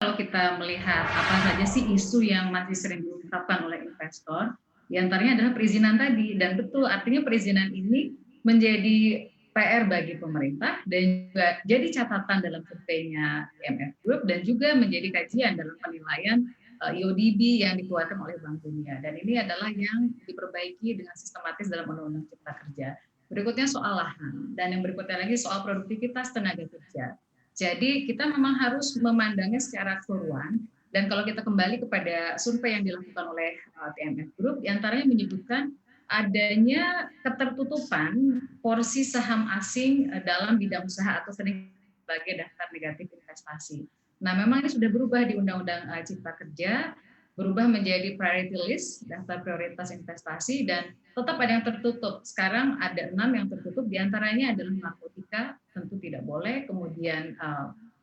Kalau kita melihat apa saja sih isu yang masih sering diungkapkan oleh investor, di antaranya adalah perizinan tadi. Dan betul, artinya perizinan ini menjadi PR bagi pemerintah dan juga jadi catatan dalam surveinya IMF Group dan juga menjadi kajian dalam penilaian IODB yang dikeluarkan oleh Bank Dunia. Dan ini adalah yang diperbaiki dengan sistematis dalam Undang-Undang Cipta Kerja. Berikutnya soal lahan, dan yang berikutnya lagi soal produktivitas tenaga kerja. Jadi kita memang harus memandangnya secara keseluruhan, dan kalau kita kembali kepada survei yang dilakukan oleh TMF Group, diantaranya menyebutkan adanya ketertutupan porsi saham asing dalam bidang usaha atau sering sebagai daftar negatif investasi. Nah, memang ini sudah berubah di Undang-Undang Cipta Kerja, berubah menjadi priority list, daftar prioritas investasi, dan tetap ada yang tertutup. Sekarang ada 6 yang tertutup, diantaranya adalah narkotika, tentu tidak boleh, kemudian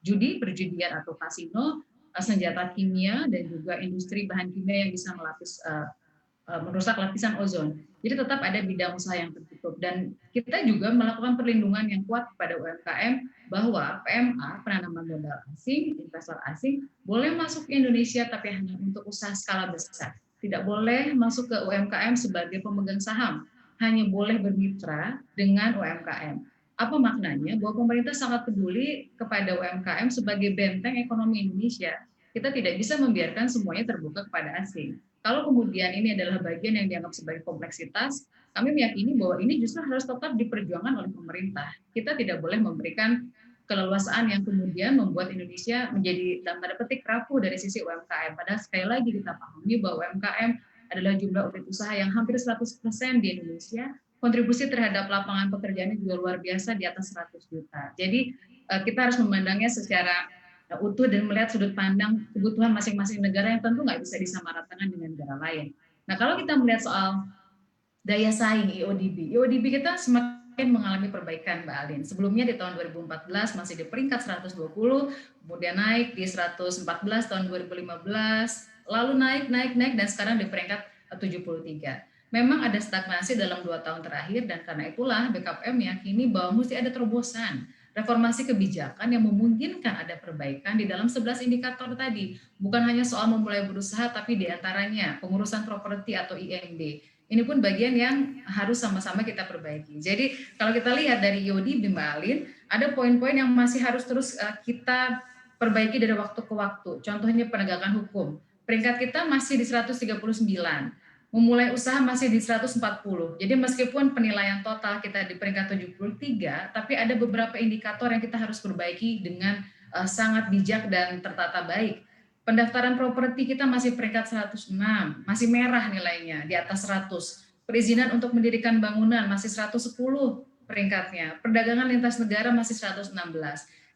judi, perjudian atau kasino, senjata kimia, dan juga industri bahan kimia yang bisa merusak lapisan ozon. Jadi tetap ada bidang usaha yang tertutup, dan kita juga melakukan perlindungan yang kuat kepada UMKM bahwa PMA, penanaman modal asing, investor asing, boleh masuk ke Indonesia tapi hanya untuk usaha skala besar. Tidak boleh masuk ke UMKM sebagai pemegang saham, hanya boleh bermitra dengan UMKM. Apa maknanya? Bahwa pemerintah sangat peduli kepada UMKM sebagai benteng ekonomi Indonesia. Kita tidak bisa membiarkan semuanya terbuka kepada asing. Kalau kemudian ini adalah bagian yang dianggap sebagai kompleksitas, kami meyakini bahwa ini justru harus tetap diperjuangkan oleh pemerintah. Kita tidak boleh memberikan keleluasaan yang kemudian membuat Indonesia menjadi dalam tanda petik rapuh dari sisi UMKM. Padahal sekali lagi kita pahami bahwa UMKM adalah jumlah unit usaha yang hampir 100% di Indonesia, kontribusi terhadap lapangan pekerjaannya juga luar biasa di atas 100 juta. Jadi kita harus memandangnya secara utuh dan melihat sudut pandang kebutuhan masing-masing negara yang tentu nggak bisa disamaratakan dengan negara lain. Nah, kalau kita melihat soal daya saing IODB, IODB kita semakin mengalami perbaikan, Mbak Alin. Sebelumnya di tahun 2014 masih di peringkat 120, kemudian naik di 114 tahun 2015, lalu naik, dan sekarang di peringkat 73. Memang ada stagnasi dalam 2 tahun terakhir, dan karena itulah BKPM meyakini bahwa mesti ada terobosan reformasi kebijakan yang memungkinkan ada perbaikan di dalam 11 indikator tadi. Bukan hanya soal memulai berusaha, tapi diantaranya pengurusan properti atau IMB. Ini pun bagian yang harus sama-sama kita perbaiki. Jadi kalau kita lihat dari Yodi Bimbalin, ada poin-poin yang masih harus terus kita perbaiki dari waktu ke waktu. Contohnya penegakan hukum. Peringkat kita masih di 139. Memulai usaha masih di 140. Jadi meskipun penilaian total kita di peringkat 73, tapi ada beberapa indikator yang kita harus perbaiki dengan sangat bijak dan tertata baik. Pendaftaran properti kita masih peringkat 106, masih merah nilainya, di atas 100. Perizinan untuk mendirikan bangunan masih 110 peringkatnya. Perdagangan lintas negara masih 116.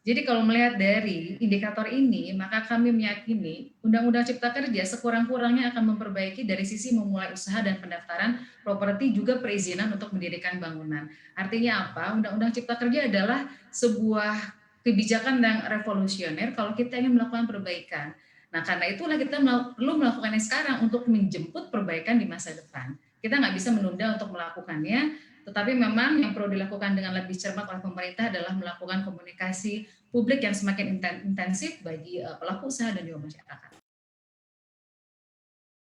Jadi kalau melihat dari indikator ini, maka kami meyakini Undang-Undang Cipta Kerja sekurang-kurangnya akan memperbaiki dari sisi memulai usaha dan pendaftaran properti, juga perizinan untuk mendirikan bangunan. Artinya apa? Undang-Undang Cipta Kerja adalah sebuah kebijakan yang revolusioner kalau kita ingin melakukan perbaikan. Nah, karena itulah kita perlu melakukannya sekarang untuk menjemput perbaikan di masa depan. Kita nggak bisa menunda untuk melakukannya, tetapi memang yang perlu dilakukan dengan lebih cermat oleh pemerintah adalah melakukan komunikasi publik yang semakin intensif bagi pelaku usaha dan juga masyarakat.